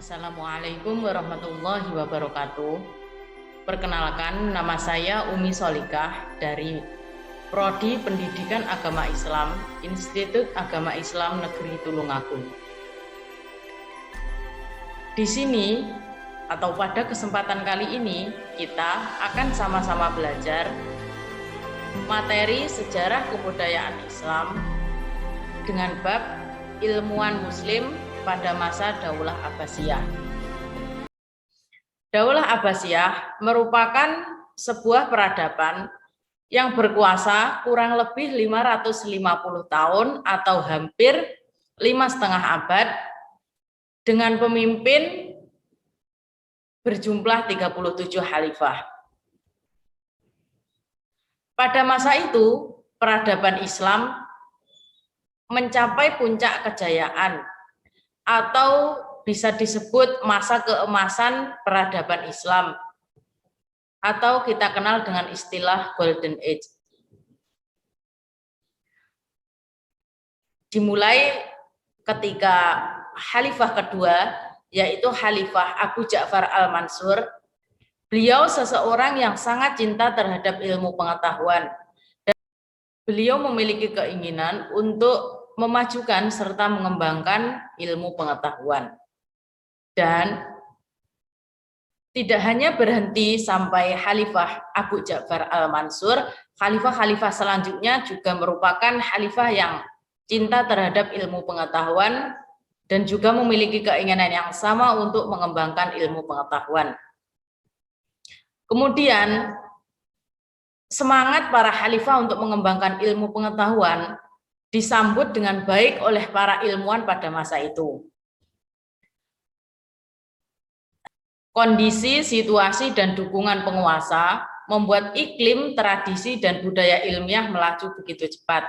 Assalamualaikum warahmatullahi wabarakatuh. Perkenalkan, nama saya Umi Solikah dari Prodi Pendidikan Agama Islam, Institut Agama Islam Negeri Tulungagung. Di sini atau pada kesempatan kali ini kita akan sama-sama belajar materi sejarah kebudayaan Islam dengan bab ilmuwan Muslim pada masa Daulah Abbasiyah. Daulah Abbasiyah merupakan sebuah peradaban yang berkuasa kurang lebih 550 tahun atau hampir 5,5 abad dengan pemimpin berjumlah 37 khalifah. Pada masa itu, peradaban Islam mencapai puncak kejayaan atau bisa disebut masa keemasan peradaban Islam atau kita kenal dengan istilah Golden Age. Dimulai ketika Khalifah kedua, yaitu Khalifah Abu Ja'far Al-Mansur. Beliau seseorang yang sangat cinta terhadap ilmu pengetahuan dan beliau memiliki keinginan untuk memajukan serta mengembangkan ilmu pengetahuan. Dan tidak hanya berhenti sampai Khalifah Abu Ja'far Al-Mansur, khalifah-khalifah selanjutnya juga merupakan khalifah yang cinta terhadap ilmu pengetahuan dan juga memiliki keinginan yang sama untuk mengembangkan ilmu pengetahuan. Kemudian semangat para khalifah untuk mengembangkan ilmu pengetahuan disambut dengan baik oleh para ilmuwan pada masa itu. Kondisi, situasi, dan dukungan penguasa membuat iklim, tradisi, dan budaya ilmiah melaju begitu cepat.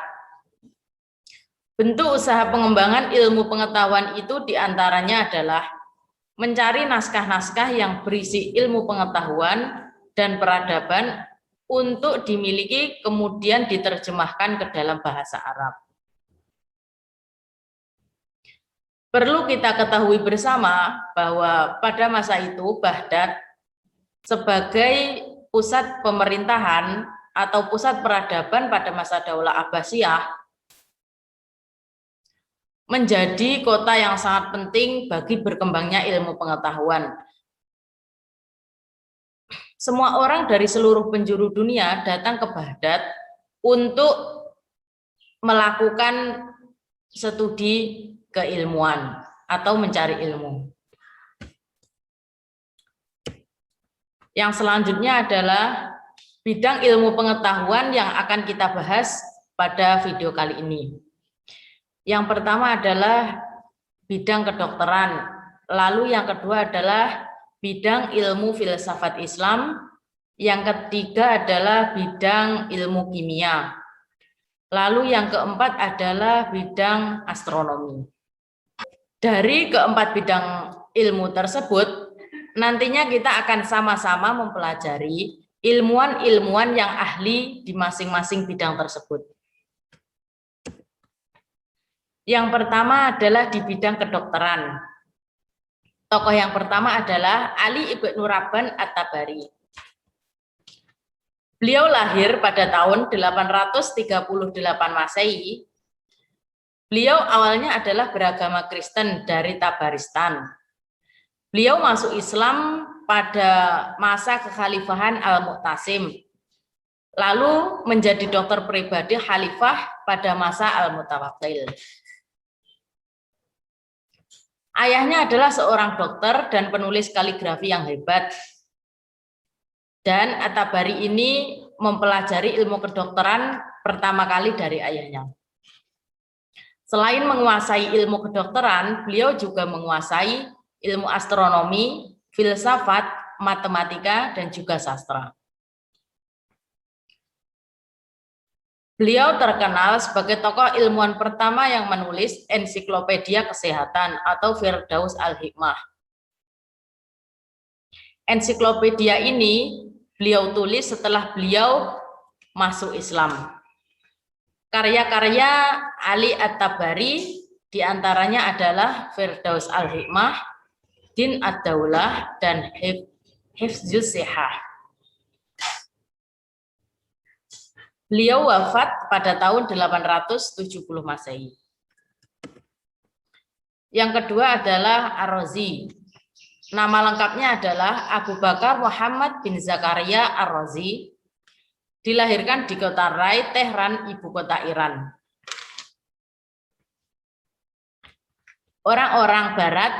Bentuk usaha pengembangan ilmu pengetahuan itu diantaranya adalah mencari naskah-naskah yang berisi ilmu pengetahuan dan peradaban untuk dimiliki kemudian diterjemahkan ke dalam bahasa Arab. Perlu kita ketahui bersama bahwa pada masa itu Baghdad sebagai pusat pemerintahan atau pusat peradaban pada masa Daulah Abbasiyah menjadi kota yang sangat penting bagi berkembangnya ilmu pengetahuan. Semua orang dari seluruh penjuru dunia datang ke Baghdad untuk melakukan studi keilmuan atau mencari ilmu. Yang selanjutnya adalah bidang ilmu pengetahuan yang akan kita bahas pada video kali ini. Yang pertama adalah bidang kedokteran, lalu yang kedua adalah bidang ilmu filsafat Islam, yang ketiga adalah bidang ilmu kimia, lalu yang keempat adalah bidang astronomi. Dari keempat bidang ilmu tersebut, nantinya kita akan sama-sama mempelajari ilmuwan-ilmuwan yang ahli di masing-masing bidang tersebut. Yang pertama adalah di bidang kedokteran. Tokoh yang pertama adalah Ali ibn Rabban At-Tabari. Beliau lahir pada tahun 838 Masehi. Beliau awalnya adalah beragama Kristen dari Tabaristan. Beliau masuk Islam pada masa kekhalifahan Al-Mu'tasim, lalu menjadi dokter pribadi khalifah pada masa Al-Mutawakkil. Ayahnya adalah seorang dokter dan penulis kaligrafi yang hebat. Dan At-Tabari ini mempelajari ilmu kedokteran pertama kali dari ayahnya. Selain menguasai ilmu kedokteran, beliau juga menguasai ilmu astronomi, filsafat, matematika, dan juga sastra. Beliau terkenal sebagai tokoh ilmuwan pertama yang menulis ensiklopedia kesehatan atau Firdaus Al-Hikmah. Ensiklopedia ini beliau tulis setelah beliau masuk Islam. Karya-karya Ali At-Tabari diantaranya adalah Firdaus Al-Hikmah, Din ad-Daulah dan Hifzus Sihah. Beliau wafat pada tahun 870 Masehi. Yang kedua adalah Ar-Razi. Nama lengkapnya adalah Abu Bakar Muhammad bin Zakaria Ar-Razi. Dilahirkan di kota Rai, Tehran, ibu kota Iran. Orang-orang Barat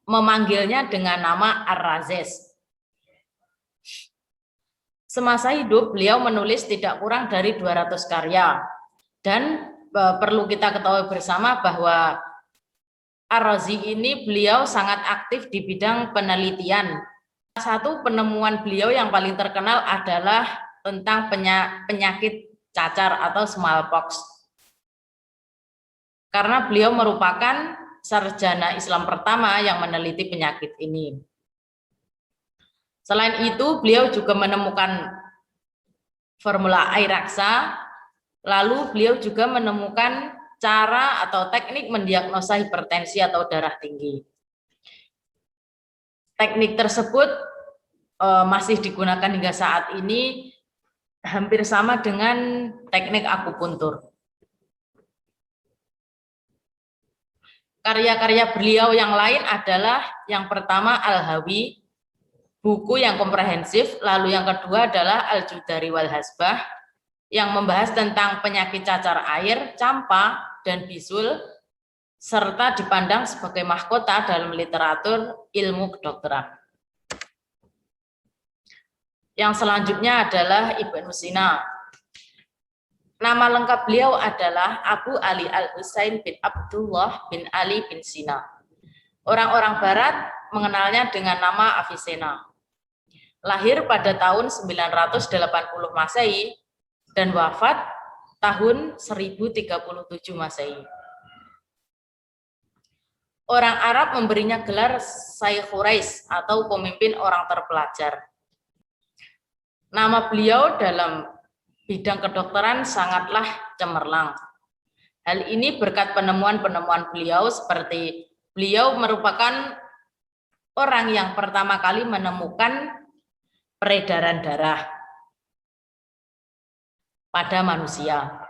memanggilnya dengan nama Ar-Razes. Semasa hidup, beliau menulis tidak kurang dari 200 karya. Dan perlu kita ketahui bersama bahwa Ar-Razi ini beliau sangat aktif di bidang penelitian. Satu penemuan beliau yang paling terkenal adalah tentang penyakit cacar atau smallpox. Karena beliau merupakan sarjana Islam pertama yang meneliti penyakit ini. Selain itu, beliau juga menemukan formula air raksa, lalu beliau juga menemukan cara atau teknik mendiagnosa hipertensi atau darah tinggi. Teknik tersebut masih digunakan hingga saat ini, hampir sama dengan teknik akupuntur. Karya-karya beliau yang lain adalah yang pertama Al-Hawi, buku yang komprehensif, lalu yang kedua adalah Al-Judari wal Hasbah yang membahas tentang penyakit cacar air, campak, dan bisul, serta dipandang sebagai mahkota dalam literatur ilmu kedokteran. Yang selanjutnya adalah Ibnu Sina. Nama lengkap beliau adalah Abu Ali Al-Husain bin Abdullah bin Ali bin Sina. Orang-orang Barat mengenalnya dengan nama Avicenna. Lahir pada tahun 980 Masehi dan wafat tahun 1037 Masehi. Orang Arab memberinya gelar Syekh Quraisy atau pemimpin orang terpelajar. Nama beliau dalam bidang kedokteran sangatlah cemerlang. Hal ini berkat penemuan-penemuan beliau, seperti beliau merupakan orang yang pertama kali menemukan peredaran darah pada manusia.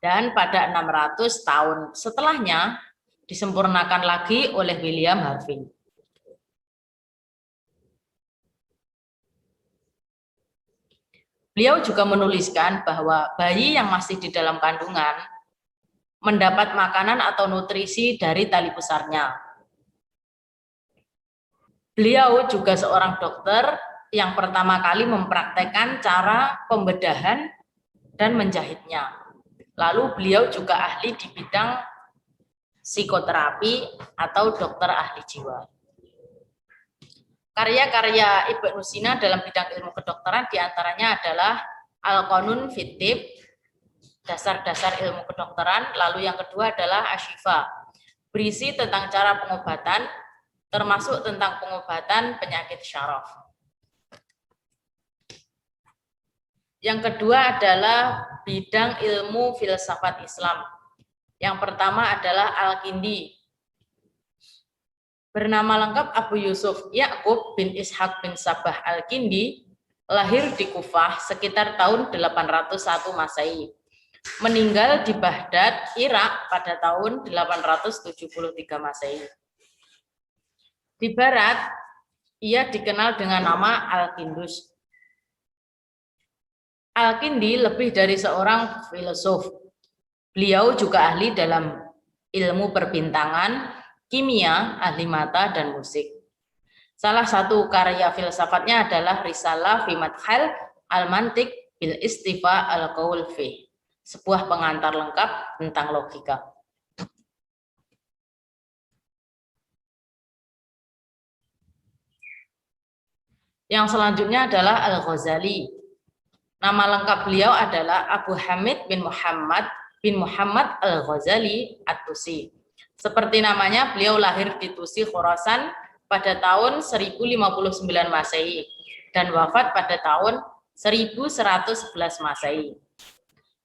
Dan pada 600 tahun setelahnya disempurnakan lagi oleh William Harvey. Beliau juga menuliskan bahwa bayi yang masih di dalam kandungan mendapat makanan atau nutrisi dari tali pusarnya. Beliau juga seorang dokter yang pertama kali mempraktekkan cara pembedahan dan menjahitnya. Lalu beliau juga ahli di bidang psikoterapi atau dokter ahli jiwa. Karya-karya Ibnu Sina dalam bidang ilmu kedokteran diantaranya adalah Al-Qanun fit Tibb, dasar-dasar ilmu kedokteran, lalu yang kedua adalah Asyifa, berisi tentang cara pengobatan, termasuk tentang pengobatan penyakit syaraf. Yang kedua adalah bidang ilmu filsafat Islam. Yang pertama adalah Al-Kindi. Bernama lengkap Abu Yusuf Ya'qub bin Ishaq bin Sabah Al-Kindi, lahir di Kufah sekitar tahun 801 Masehi. Meninggal di Baghdad, Irak pada tahun 873 Masehi. Di Barat, ia dikenal dengan nama Al-Kindus. Al-Kindi lebih dari seorang filosof. Beliau juga ahli dalam ilmu perbintangan, kimia, ahli mata, dan musik. Salah satu karya filsafatnya adalah Risalah fi Madkhal al-Mantiq bil Istifa al-Qaul fi, sebuah pengantar lengkap tentang logika. Yang selanjutnya adalah Al-Ghazali. Nama lengkap beliau adalah Abu Hamid bin Muhammad Al-Ghazali At-Tusi. Seperti namanya, beliau lahir di Tusi, Khorasan pada tahun 1059 Masehi dan wafat pada tahun 1111 Masehi.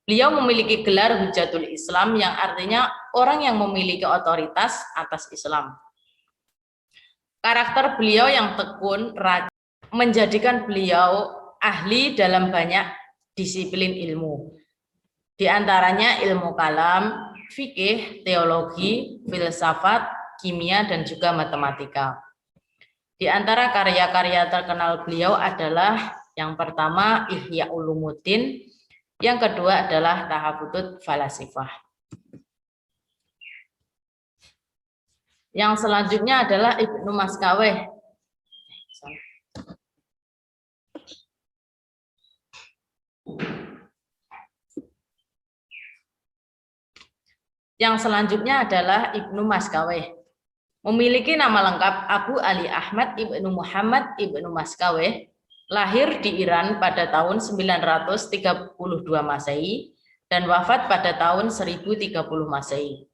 Beliau memiliki gelar Hujatul Islam yang artinya orang yang memiliki otoritas atas Islam. Karakter beliau yang tekun, rajin, menjadikan beliau ahli dalam banyak disiplin ilmu. Di antaranya ilmu kalam, fikih, teologi, filsafat, kimia, dan juga matematika. Di antara karya-karya terkenal beliau adalah yang pertama Ihya Ulumuddin, yang kedua adalah Tahafudut Falasifah. Yang selanjutnya adalah Ibnu Maskaweh. Yang selanjutnya adalah Ibnu Maskaweh. Memiliki nama lengkap Abu Ali Ahmad Ibnu Muhammad Ibnu Maskaweh, lahir di Iran pada tahun 932 Masehi dan wafat pada tahun 1030 Masehi.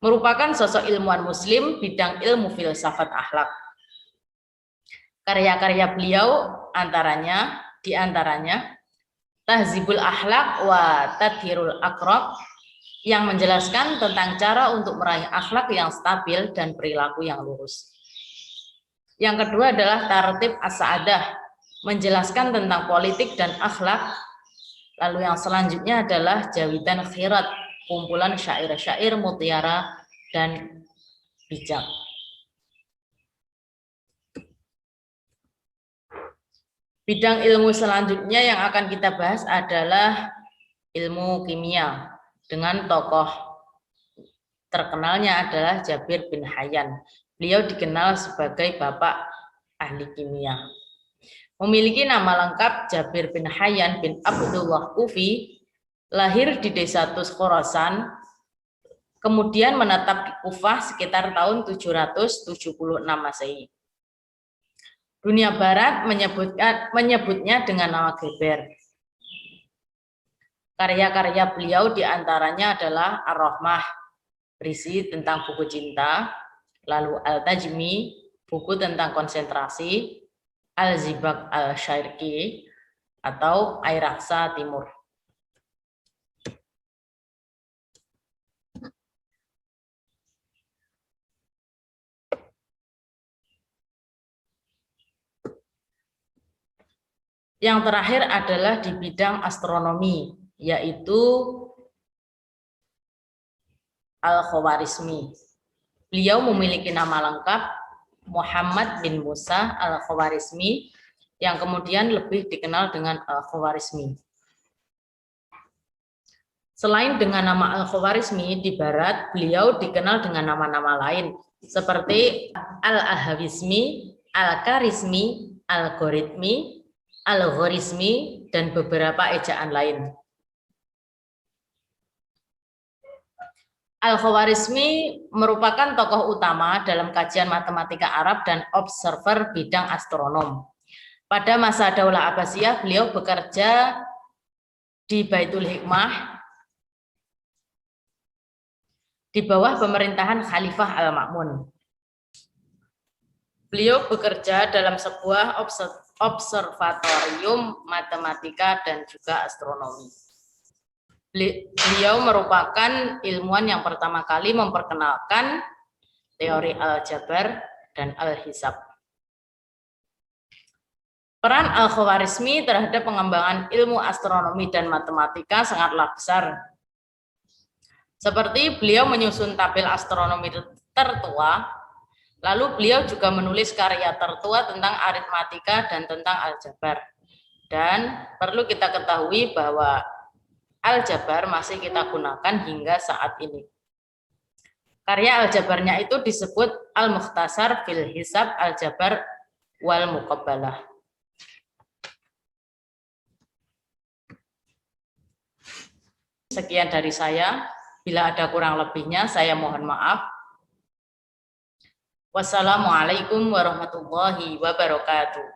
Merupakan sosok ilmuwan muslim bidang ilmu filsafat akhlak. Karya-karya beliau di antaranya Tahzibul Akhlak wa Tadhirul Aqrab, yang menjelaskan tentang cara untuk meraih akhlak yang stabil dan perilaku yang lurus. Yang kedua adalah Tartib As-Sa'adah, menjelaskan tentang politik dan akhlak. Lalu yang selanjutnya adalah Jawidan Khirat, kumpulan syair-syair mutiara dan bijak. Bidang ilmu selanjutnya yang akan kita bahas adalah ilmu kimia, dengan tokoh terkenalnya adalah Jabir bin Hayyan. Beliau dikenal sebagai bapak ahli kimia. Memiliki nama lengkap Jabir bin Hayyan bin Abdullah Kufi, lahir di desa Tus Khorasan, kemudian menetap di Kufah sekitar tahun 776 Masehi. Dunia Barat menyebutnya dengan nama Geber. Karya-karya beliau diantaranya adalah Ar-Rahmah, berisi tentang buku cinta, lalu Al-Tajmi, buku tentang konsentrasi, Al-Zibak Al-Syarqi, atau Air Raksa Timur. Yang terakhir adalah di bidang astronomi, yaitu Al-Khawarizmi. Beliau memiliki nama lengkap Muhammad bin Musa Al-Khawarizmi, yang kemudian lebih dikenal dengan Al-Khawarizmi. Selain dengan nama Al-Khawarizmi, di Barat beliau dikenal dengan nama-nama lain seperti Al-Ahawizmi, Al-Karizmi, Al-Goritmi, Al-Ghorizmi, dan beberapa ejaan lain. Al-Khawarizmi merupakan tokoh utama dalam kajian matematika Arab dan observer bidang astronom. Pada masa Daulah Abbasiyah, beliau bekerja di Baitul Hikmah di bawah pemerintahan Khalifah Al-Ma'mun. Beliau bekerja dalam sebuah observatorium matematika dan juga astronomi. Beliau merupakan ilmuwan yang pertama kali memperkenalkan teori aljabar dan al-hisab. Peran Al-Khawarizmi terhadap pengembangan ilmu astronomi dan matematika sangatlah besar. Seperti beliau menyusun tabel astronomi tertua, lalu beliau juga menulis karya tertua tentang aritmatika dan tentang aljabar. Dan perlu kita ketahui bahwa aljabar masih kita gunakan hingga saat ini. Karya aljabarnya itu disebut Al-Mukhtasar fil Hisab Aljabar wal Muqabbalah. Sekian dari saya. Bila ada kurang lebihnya, saya mohon maaf. Wassalamualaikum warahmatullahi wabarakatuh.